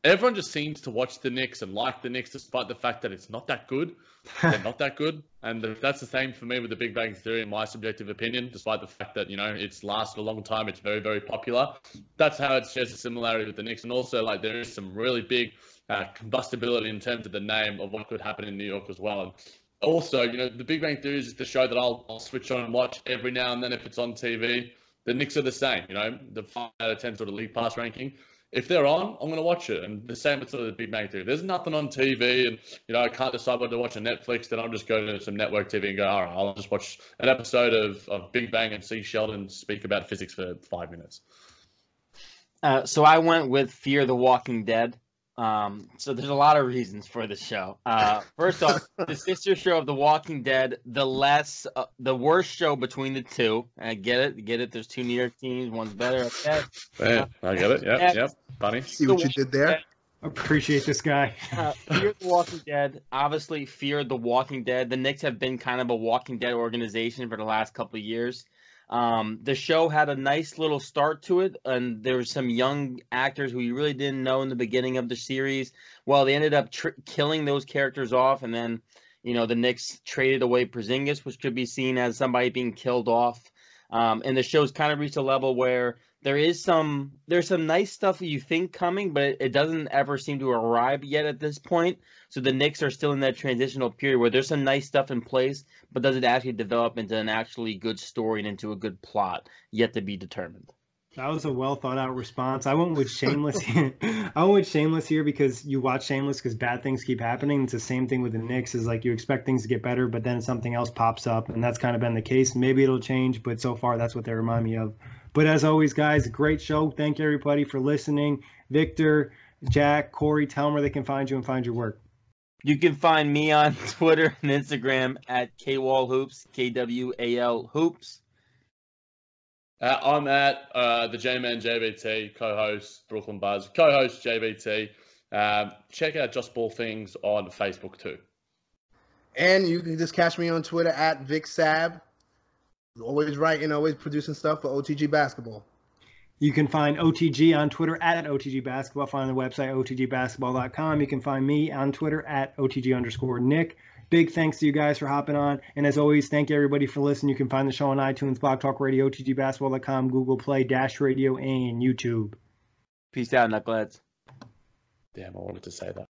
everyone just seems to watch the Knicks and like the Knicks despite the fact that it's not that good. They're not that good. And that's the same for me with the Big Bang Theory in my subjective opinion, despite the fact that, it's lasted a long time. It's very, very popular. That's how it shares a similarity with the Knicks. And also, like, there is some really big combustibility in terms of the name of what could happen in New York as well. And also, the Big Bang Theory is just a show that I'll switch on and watch every now and then if it's on TV. The Knicks are the same, the 5 out of 10 sort of league pass ranking. If they're on, I'm going to watch it. And the same with sort of the Big Bang Theory. There's nothing on TV and, I can't decide whether to watch on Netflix. Then I'll just go to some network TV and go, all right, I'll just watch an episode of Big Bang and see Sheldon speak about physics for 5 minutes. So I went with Fear the Walking Dead. So there's a lot of reasons for the show. First off, the sister show of The Walking Dead, the worst show between the two. I get it. There's 2 New York teams. One's better. Okay. Yeah, I get it. Yep. Funny. See what you did there? Appreciate this guy. Fear the Walking Dead. Obviously, Fear the Walking Dead. The Knicks have been kind of a Walking Dead organization for the last couple of years. The show had a nice little start to it, and there were some young actors who you really didn't know in the beginning of the series. Well, they ended up killing those characters off, and then, the Knicks traded away Porzingis, which could be seen as somebody being killed off. And the show's kind of reached a level where there's some nice stuff that you think coming, but it doesn't ever seem to arrive yet at this point. So the Knicks are still in that transitional period where there's some nice stuff in place, but does it actually develop into an actually good story and into a good plot yet to be determined? That was a well thought out response. I went with Shameless here. I went with Shameless here because you watch Shameless because bad things keep happening. It's the same thing with the Knicks. Is like you expect things to get better, but then something else pops up, and that's kind of been the case. Maybe it'll change, but so far that's what they remind me of. But as always, guys, great show. Thank you everybody for listening. Victor, Jack, Kory, tell them where they can find you and find your work. You can find me on Twitter and Instagram at KWalHoops, KWAL Hoops. I'm at the J-Man JVT, co-host Brooklyn Buzz, co-host JVT. Check out Just Ball Things on Facebook too. And you can just catch me on Twitter at VicSab. Always writing, always producing stuff for OTG Basketball. You can find OTG on Twitter at OTG Basketball. Find the website, otgbasketball.com. You can find me on Twitter at OTG_Nick. Big thanks to you guys for hopping on. And as always, thank you everybody for listening. You can find the show on iTunes, Blog Talk Radio, OTGBasketball.com, Google Play, Dash Radio, and YouTube. Peace out, knuckleheads. Damn, I wanted to say that.